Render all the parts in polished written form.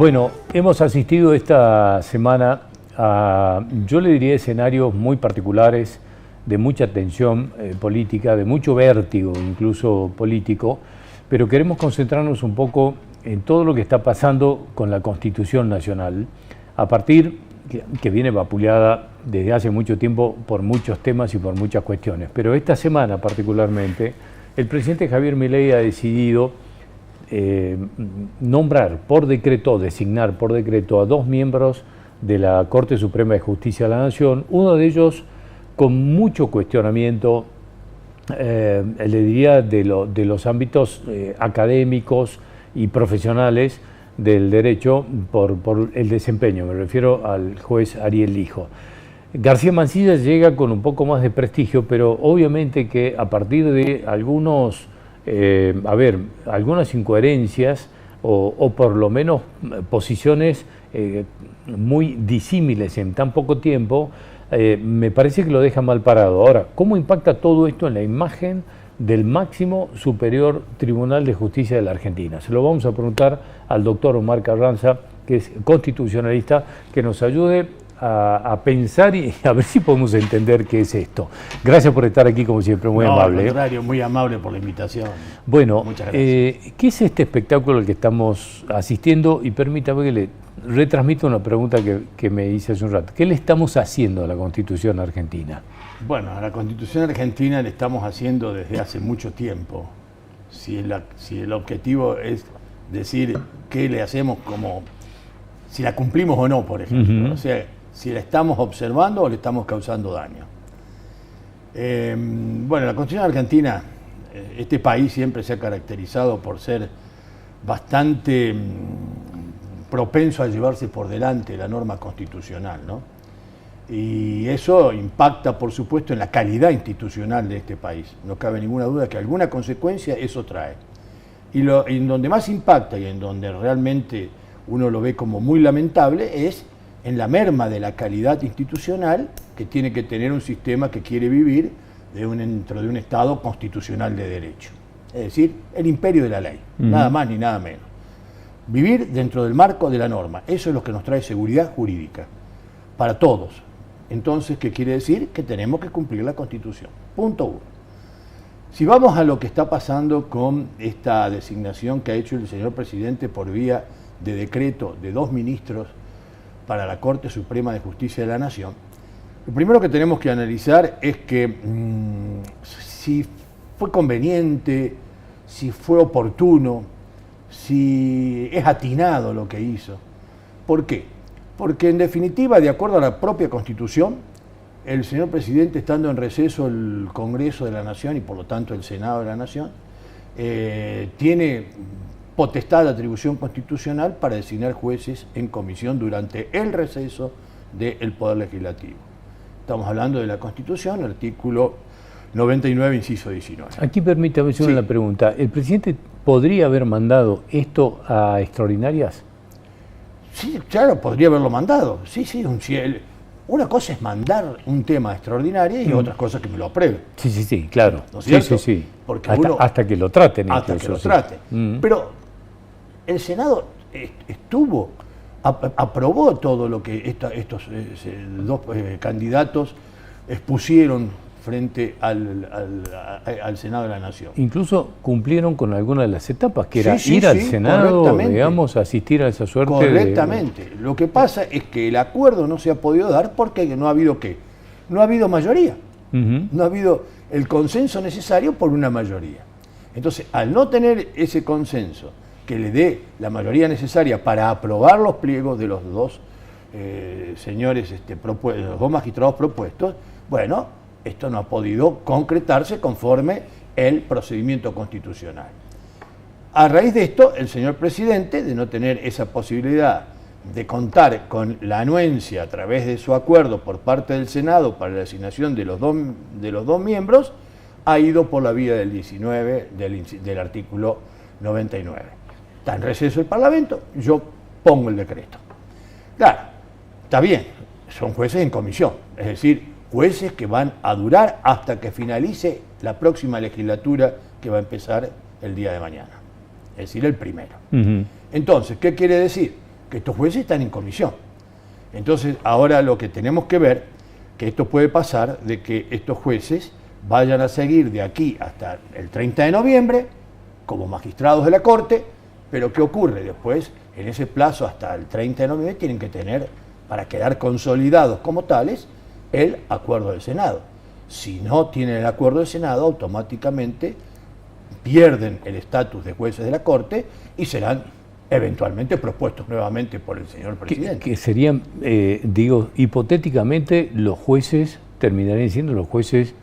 Bueno, hemos asistido esta semana a, yo le diría, escenarios muy particulares, de mucha tensión política, de mucho vértigo incluso político, pero queremos concentrarnos un poco en todo lo que está pasando con la Constitución Nacional, a partir que viene vapuleada desde hace mucho tiempo por muchos temas y por muchas cuestiones. Pero esta semana particularmente, el presidente Javier Milei ha decidido nombrar por decreto, designar por decreto a 2 miembros de la Corte Suprema de Justicia de la Nación, uno de ellos con mucho cuestionamiento, le diría, de los ámbitos académicos y profesionales del derecho por el desempeño. Me refiero al juez Ariel Lijo. García Mansilla llega con un poco más de prestigio, pero obviamente que a partir de algunas incoherencias o por lo menos posiciones muy disímiles en tan poco tiempo, me parece que lo deja mal parado. Ahora, ¿cómo impacta todo esto en la imagen del máximo superior Tribunal de Justicia de la Argentina? Se lo vamos a preguntar al doctor Omar Carranza, que es constitucionalista, que nos ayude a pensar y a ver si podemos entender qué es esto. Gracias por estar aquí, como siempre, muy amable. Al contrario, muy amable por la invitación. Bueno, ¿qué es este espectáculo al que estamos asistiendo? Y permítame que le retransmita una pregunta que me hice hace un rato. ¿Qué le estamos haciendo a la Constitución argentina? Bueno, a la Constitución argentina le estamos haciendo desde hace mucho tiempo. Si el objetivo es decir qué le hacemos, como si la cumplimos o no, por ejemplo. O sea, si la estamos observando o le estamos causando daño. Bueno, la Constitución argentina, este país siempre se ha caracterizado por ser bastante propenso a llevarse por delante la norma constitucional, ¿no? Y eso impacta, por supuesto, en la calidad institucional de este país. No cabe ninguna duda que alguna consecuencia eso trae. Y en donde más impacta y en donde realmente uno lo ve como muy lamentable es en la merma de la calidad institucional que tiene que tener un sistema que quiere vivir dentro de un Estado constitucional de derecho. Es decir, el imperio de la ley, nada más ni nada menos. Vivir dentro del marco de la norma, eso es lo que nos trae seguridad jurídica para todos. Entonces, ¿qué quiere decir? Que tenemos que cumplir la Constitución. Punto 1. Si vamos a lo que está pasando con esta designación que ha hecho el señor presidente por vía de decreto de 2 ministros para la Corte Suprema de Justicia de la Nación, lo primero que tenemos que analizar es que si fue conveniente, si fue oportuno, si es atinado lo que hizo. ¿Por qué? Porque en definitiva, de acuerdo a la propia Constitución, el señor presidente, estando en receso el Congreso de la Nación y por lo tanto el Senado de la Nación, tiene potestad de atribución constitucional para designar jueces en comisión durante el receso del Poder Legislativo. Estamos hablando de la Constitución, artículo 99, inciso 19. Aquí permítame hacer una pregunta. ¿El presidente podría haber mandado esto a extraordinarias? Sí, claro, podría haberlo mandado. Sí, una cosa es mandar un tema a extraordinaria y otra cosa que me lo apruebe. Sí, claro. ¿No es cierto? Sí. Porque hasta que lo traten. Hasta que lo traten. Pero el Senado aprobó todo lo que estos 2 candidatos expusieron frente al Senado de la Nación. Incluso cumplieron con alguna de las etapas, que era ir al Senado, digamos, asistir a esa suerte. Correctamente. Lo que pasa es que el acuerdo no se ha podido dar porque no ha habido ¿qué? No ha habido mayoría. No ha habido el consenso necesario por una mayoría. Entonces, al no tener ese consenso que le dé la mayoría necesaria para aprobar los pliegos de los 2 señores, los 2 magistrados propuestos, bueno, esto no ha podido concretarse conforme el procedimiento constitucional. A raíz de esto, el señor presidente, de no tener esa posibilidad de contar con la anuencia a través de su acuerdo por parte del Senado para la designación de los dos miembros, ha ido por la vía del 19 del artículo 99. Está en receso el Parlamento, yo pongo el decreto. Claro, está bien, son jueces en comisión, es decir, jueces que van a durar hasta que finalice la próxima legislatura que va a empezar el día de mañana, es decir, el primero. Entonces, ¿qué quiere decir? que estos jueces están en comisión. Entonces, ahora lo que tenemos que ver, que esto puede pasar, de que estos jueces vayan a seguir de aquí hasta el 30 de noviembre como magistrados de la Corte, pero ¿qué ocurre? Después, en ese plazo hasta el 30 de noviembre, tienen que tener, para quedar consolidados como tales, el acuerdo del Senado. Si no tienen el acuerdo del Senado, automáticamente pierden el estatus de jueces de la Corte y serán eventualmente propuestos nuevamente por el señor presidente. Que serían, digo, hipotéticamente los jueces terminarían siendo los jueces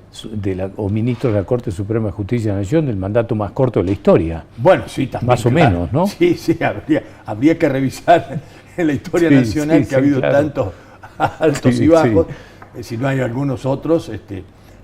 o ministros de la Corte Suprema de Justicia de la Nación del mandato más corto de la historia. Bueno, sí, también. Más o menos, ¿no? Sí, habría que revisar en la historia nacional que ha habido tantos altos y bajos, si no hay algunos otros,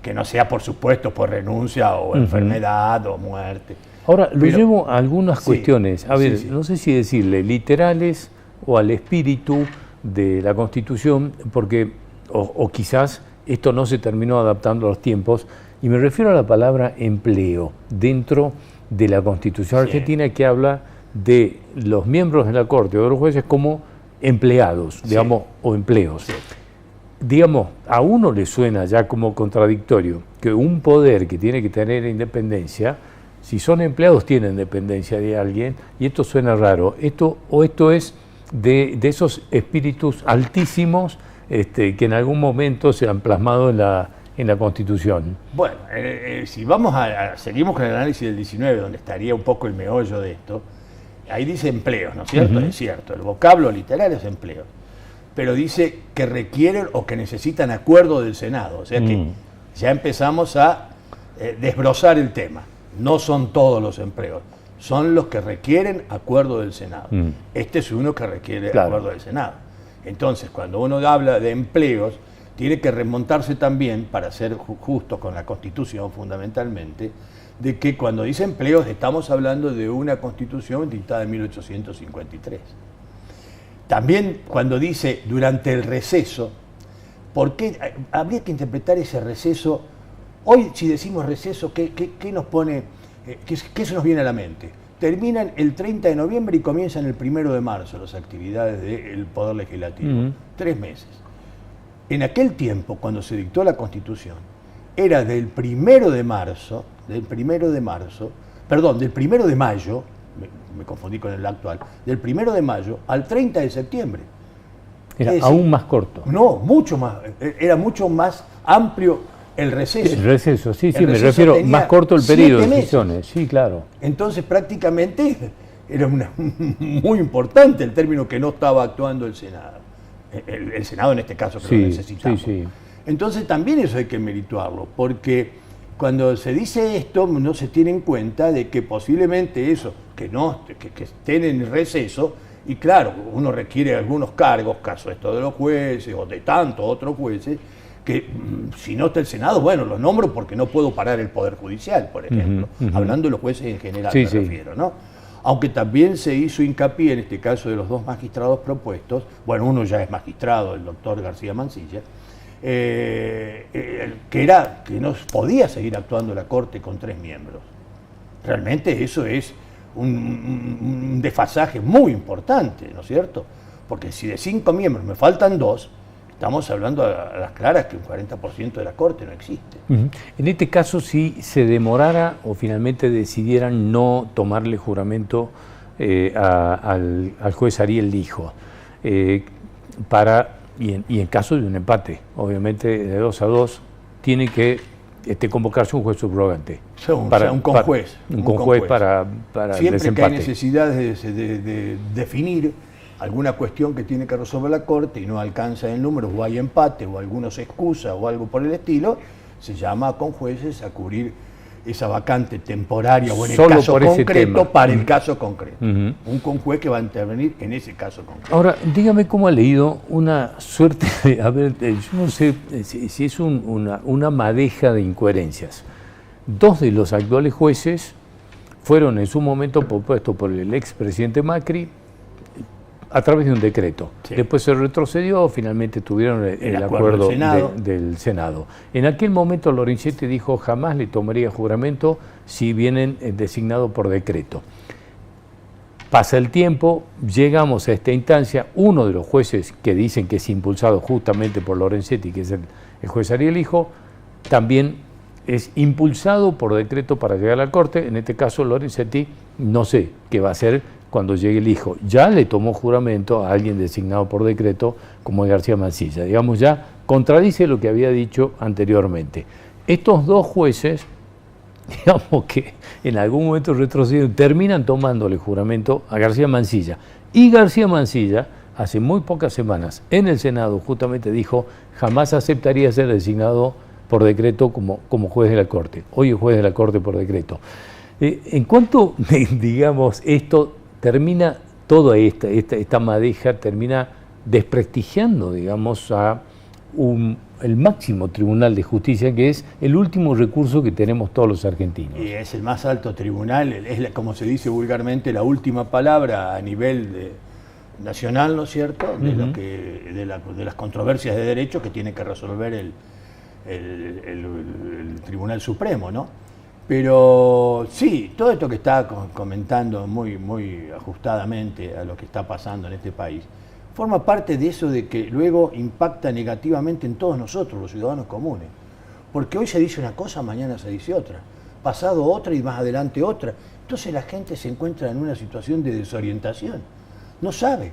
que no sea, por supuesto, por renuncia o enfermedad o muerte. Ahora, lo llevo a algunas cuestiones, a ver, no sé si decirle literales o al espíritu de la Constitución, porque, o quizás esto no se terminó adaptando a los tiempos, y me refiero a la palabra empleo dentro de la Constitución argentina, que habla de los miembros de la Corte o de los jueces como empleados, digamos, o empleos. Sí. Digamos, a uno le suena ya como contradictorio que un poder que tiene que tener independencia, si son empleados tienen dependencia de alguien, y esto suena raro. Esto es de esos espíritus altísimos que en algún momento se han plasmado en la Constitución. Bueno, si vamos seguimos con el análisis del 19, donde estaría un poco el meollo de esto, ahí dice empleos, ¿no es cierto? Es cierto, el vocablo literal es empleo, pero dice que requieren o que necesitan acuerdo del Senado, o sea que ya empezamos a desbrozar el tema. No son todos los empleos, son los que requieren acuerdo del Senado. Este es uno que requiere acuerdo del Senado. Entonces, cuando uno habla de empleos, tiene que remontarse también, para ser justo con la Constitución fundamentalmente, de que cuando dice empleos estamos hablando de una Constitución dictada en 1853. También cuando dice durante el receso, ¿por qué habría que interpretar ese receso? Hoy, si decimos receso, ¿qué nos pone, qué se nos viene a la mente? Terminan el 30 de noviembre y comienzan el 1 de marzo las actividades del Poder Legislativo. 3 meses. En aquel tiempo, cuando se dictó la Constitución, era del 1 de mayo, me confundí con el actual, del 1 de mayo al 30 de septiembre. Era aún más corto. No, mucho más, era mucho más amplio el receso. El receso, sí, me refiero más corto el periodo de sesiones, sí, claro. Entonces prácticamente era muy importante el término que no estaba actuando el Senado. El Senado en este caso que lo necesitamos. Entonces también eso hay que merituarlo, porque cuando se dice esto no se tiene en cuenta de que posiblemente eso, que estén en receso, y claro, uno requiere algunos cargos, caso esto de los jueces o de tantos otros jueces, que si no está el Senado, bueno, los nombro porque no puedo parar el Poder Judicial, por ejemplo, hablando de los jueces en general, me refiero, ¿no? Aunque también se hizo hincapié en este caso de los 2 magistrados propuestos, bueno, uno ya es magistrado, el doctor García Mansilla, que no podía seguir actuando la Corte con 3 miembros. Realmente eso es un desfasaje muy importante, ¿no es cierto? Porque si de 5 miembros me faltan 2, estamos hablando a las claras que un 40% de la Corte no existe. En este caso, si se demorara o finalmente decidieran no tomarle juramento al juez Ariel Lijo, y en caso de un empate, obviamente de 2-2, tiene que convocarse un juez subrogante. Un conjuez. Un conjuez para siempre el desempate. Que hay necesidad de definir alguna cuestión que tiene que resolver la Corte y no alcanza el número, o hay empate, o alguno se excusa, o algo por el estilo, se llama a conjueces a cubrir esa vacante temporaria o en el caso concreto para el caso concreto. Un conjuez que va a intervenir en ese caso concreto. Ahora, dígame cómo ha leído una suerte de, a ver, yo no sé si es una madeja de incoherencias. 2 de los actuales jueces fueron en su momento propuestos por el expresidente Macri a través de un decreto. Después se retrocedió, finalmente tuvieron el acuerdo del Senado. En aquel momento Lorenzetti dijo jamás le tomaría juramento si vienen designados por decreto. Pasa el tiempo, llegamos a esta instancia, uno de los jueces que dicen que es impulsado justamente por Lorenzetti, que es el juez Ariel Hijo, también es impulsado por decreto para llegar a la Corte. En este caso Lorenzetti no sé qué va a hacer cuando llegue el Hijo. Ya le tomó juramento a alguien designado por decreto como García Mansilla. Digamos, ya contradice lo que había dicho anteriormente. Estos dos jueces, digamos que en algún momento retroceden, terminan tomándole juramento a García Mansilla. Y García Mansilla, hace muy pocas semanas, en el Senado justamente dijo, jamás aceptaría ser designado por decreto como juez de la Corte. Hoy es juez de la Corte por decreto. En cuanto, digamos, esto termina, toda esta madeja termina desprestigiando, digamos, a el máximo tribunal de justicia, que es el último recurso que tenemos todos los argentinos. Y es el más alto tribunal, es, como se dice vulgarmente, la última palabra a nivel nacional, ¿no es cierto?, de las controversias de derecho que tiene que resolver el Tribunal Supremo, ¿no? Pero sí, todo esto que está comentando muy ajustadamente a lo que está pasando en este país, forma parte de eso de que luego impacta negativamente en todos nosotros, los ciudadanos comunes. Porque hoy se dice una cosa, mañana se dice otra, pasado otra y más adelante otra. Entonces la gente se encuentra en una situación de desorientación. No sabe,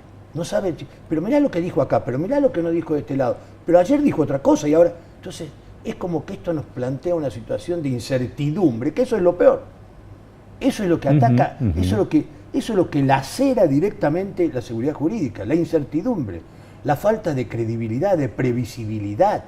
pero mirá lo que dijo acá, pero mirá lo que no dijo de este lado, pero ayer dijo otra cosa y ahora... Entonces es como que esto nos plantea una situación de incertidumbre, que eso es lo peor. Eso es lo que ataca, eso es lo que lacera directamente la seguridad jurídica, la incertidumbre, la falta de credibilidad, de previsibilidad.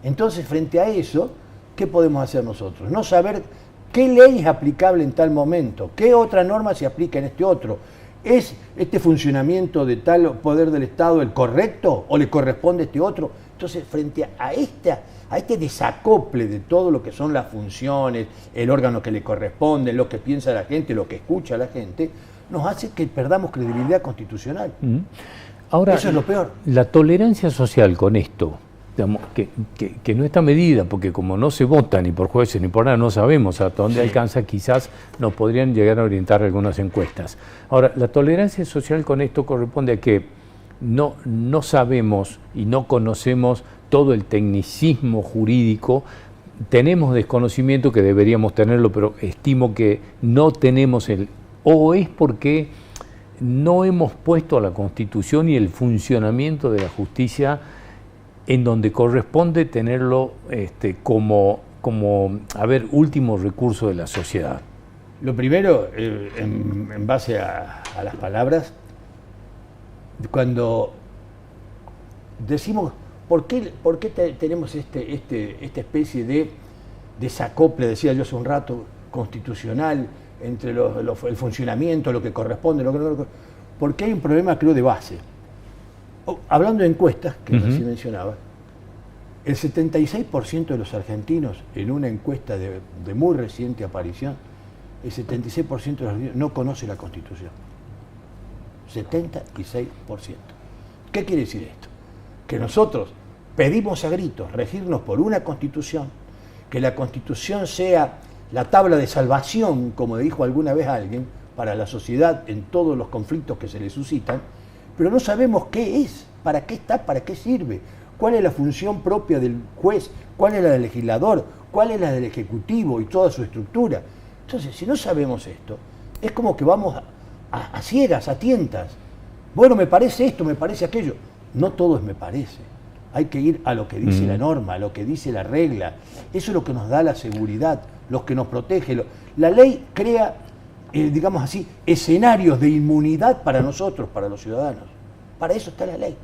Entonces, frente a eso, ¿qué podemos hacer nosotros? No saber qué ley es aplicable en tal momento, qué otra norma se aplica en este otro. ¿Es este funcionamiento de tal poder del Estado el correcto o le corresponde a este otro? Entonces, frente a este desacople de todo lo que son las funciones, el órgano que le corresponde, lo que piensa la gente, lo que escucha la gente, nos hace que perdamos credibilidad constitucional. Ahora, eso es lo peor. La tolerancia social con esto, digamos, que no está medida, porque como no se vota ni por jueces ni por nada, no sabemos hasta dónde alcanza, quizás nos podrían llegar a orientar algunas encuestas. Ahora, la tolerancia social con esto corresponde a que no sabemos y no conocemos todo el tecnicismo jurídico, tenemos desconocimiento que deberíamos tenerlo, pero estimo que no tenemos o es porque no hemos puesto a la Constitución y el funcionamiento de la justicia en donde corresponde tenerlo como último recurso de la sociedad. Lo primero, en base a las palabras, cuando decimos, ¿por qué tenemos esta especie de desacople, decía yo hace un rato, constitucional, entre el funcionamiento, lo que corresponde, lo que no? Porque hay un problema, creo, de base. Hablando de encuestas, que recién mencionaba, el 76% de los argentinos, en una encuesta de muy reciente aparición, el 76% de los argentinos no conoce la Constitución. 76%. ¿Qué quiere decir esto? Que nosotros pedimos a gritos regirnos por una Constitución, que la Constitución sea la tabla de salvación, como dijo alguna vez alguien, para la sociedad en todos los conflictos que se le suscitan, pero no sabemos qué es, para qué está, para qué sirve, cuál es la función propia del juez, cuál es la del legislador, cuál es la del ejecutivo y toda su estructura. Entonces, si no sabemos esto, es como que vamos a ciegas, a tientas. Bueno, me parece esto, me parece aquello. No todo es me parece. Hay que ir a lo que dice la norma, a lo que dice la regla. Eso es lo que nos da la seguridad, lo que nos protege. La ley crea, digamos así, escenarios de inmunidad para nosotros, para los ciudadanos. Para eso está la ley.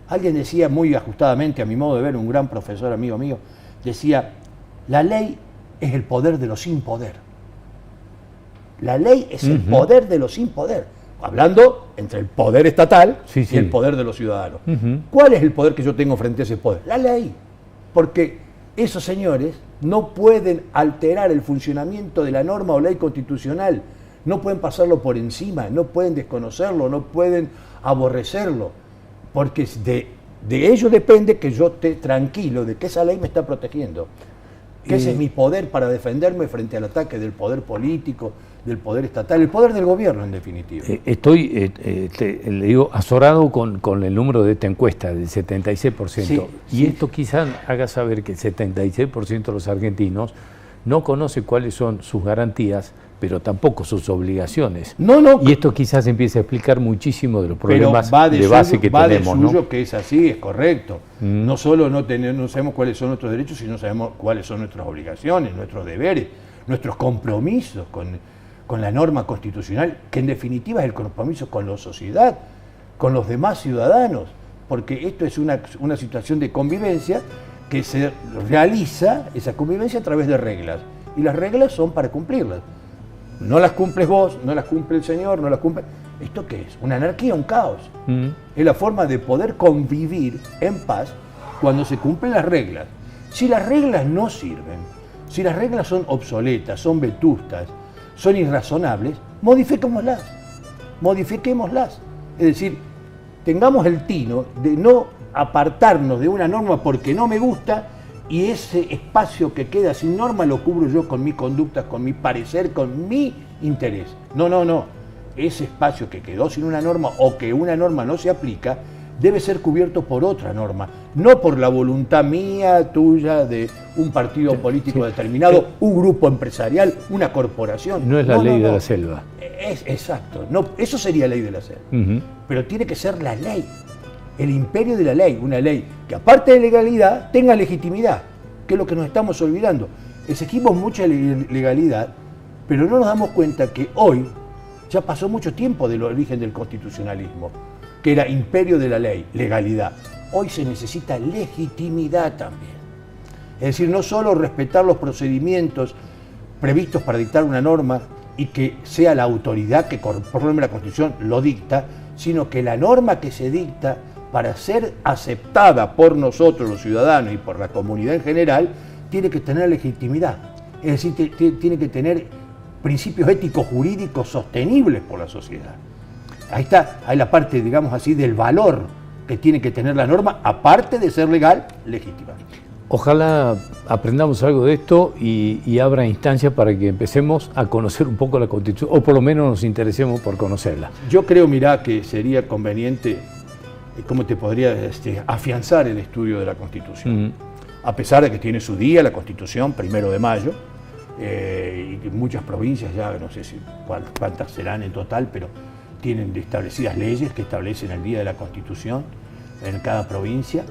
Alguien decía muy ajustadamente, a mi modo de ver, un gran profesor amigo mío, decía, la ley es el poder de los sin poder. La ley es el poder de los sin poder. Hablando entre el poder estatal y el poder de los ciudadanos. ¿Cuál es el poder que yo tengo frente a ese poder? La ley. Porque esos señores no pueden alterar el funcionamiento de la norma o ley constitucional, no pueden pasarlo por encima, no pueden desconocerlo, no pueden aborrecerlo, porque de ello depende que yo esté tranquilo de que esa ley me está protegiendo. que ese es mi poder para defenderme frente al ataque del poder político, del poder estatal, el poder del gobierno en definitiva. Estoy, le digo, azorado con el número de esta encuesta, del 76%. Sí, y sí. esto quizás haga saber que el 76% de los argentinos no conoce cuáles son sus garantías, pero tampoco sus obligaciones. No. Y esto quizás empieza a explicar muchísimo de los Pero problemas va de base suyo, que va tenemos, de suyo ¿no? que es así, es correcto. No solo no sabemos cuáles son nuestros derechos, sino sabemos cuáles son nuestras obligaciones, nuestros deberes, nuestros compromisos con la norma constitucional, que en definitiva es el compromiso con la sociedad, con los demás ciudadanos, porque esto es una situación de convivencia que se realiza, esa convivencia, a través de reglas. Y las reglas son para cumplirlas. No las cumples vos, no las cumple el señor, no las cumple... ¿Esto qué es? Una anarquía, un caos. Es la forma de poder convivir en paz cuando se cumplen las reglas. Si las reglas no sirven, si las reglas son obsoletas, son vetustas, son irrazonables, modifiquémoslas. Es decir, tengamos el tino de no apartarnos de una norma porque no me gusta, y ese espacio que queda sin norma lo cubro yo con mi conducta, con mi parecer, con mi interés. No. Ese espacio que quedó sin una norma o que una norma no se aplica debe ser cubierto por otra norma, no por la voluntad mía, tuya, de un partido político determinado, un grupo empresarial, una corporación. No es la ley de la selva. Exacto. No, eso sería ley de la selva. Pero tiene que ser la ley. El imperio de la ley, una ley que aparte de legalidad tenga legitimidad, que es lo que nos estamos olvidando. Exigimos mucha legalidad, pero no nos damos cuenta que hoy ya pasó mucho tiempo del origen del constitucionalismo, que era imperio de la ley, legalidad. Hoy se necesita legitimidad también. Es decir, no solo respetar los procedimientos previstos para dictar una norma y que sea la autoridad que conforme la Constitución lo dicta, sino que la norma que se dicta, para ser aceptada por nosotros los ciudadanos y por la comunidad en general, tiene que tener legitimidad. Es decir, tiene que tener principios éticos jurídicos sostenibles por la sociedad. Ahí está, hay la parte, digamos así, del valor que tiene que tener la norma, aparte de ser legal, legítima. Ojalá aprendamos algo de esto y abra instancias para que empecemos a conocer un poco la Constitución, o por lo menos nos interesemos por conocerla. Yo creo, mirá, que sería conveniente, ¿cómo te podría afianzar el estudio de la Constitución? A pesar de que tiene su día la Constitución, 1 de mayo, y muchas provincias ya, no sé si cuántas serán en total, pero tienen establecidas leyes que establecen el Día de la Constitución en cada provincia.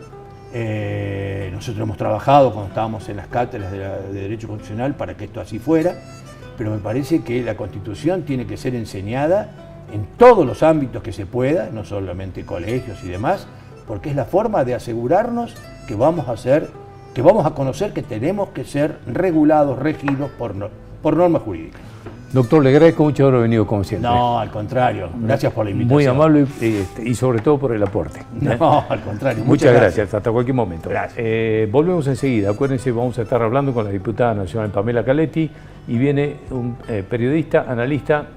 Nosotros hemos trabajado cuando estábamos en las cátedras de Derecho Constitucional para que esto así fuera, pero me parece que la Constitución tiene que ser enseñada en todos los ámbitos que se pueda, no solamente colegios y demás, porque es la forma de asegurarnos que vamos a conocer que tenemos que ser regulados, regidos por normas jurídicas. Doctor, le agradezco mucho haber venido como siempre. No, al contrario, gracias por la invitación. Muy amable y sobre todo por el aporte. No, al contrario. Muchas gracias, hasta cualquier momento. Gracias. Volvemos enseguida, acuérdense, vamos a estar hablando con la diputada nacional Pamela Caletti y viene un periodista, analista,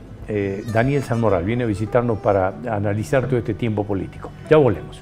Daniel San Moral, viene a visitarnos para analizar todo este tiempo político. Ya volvemos.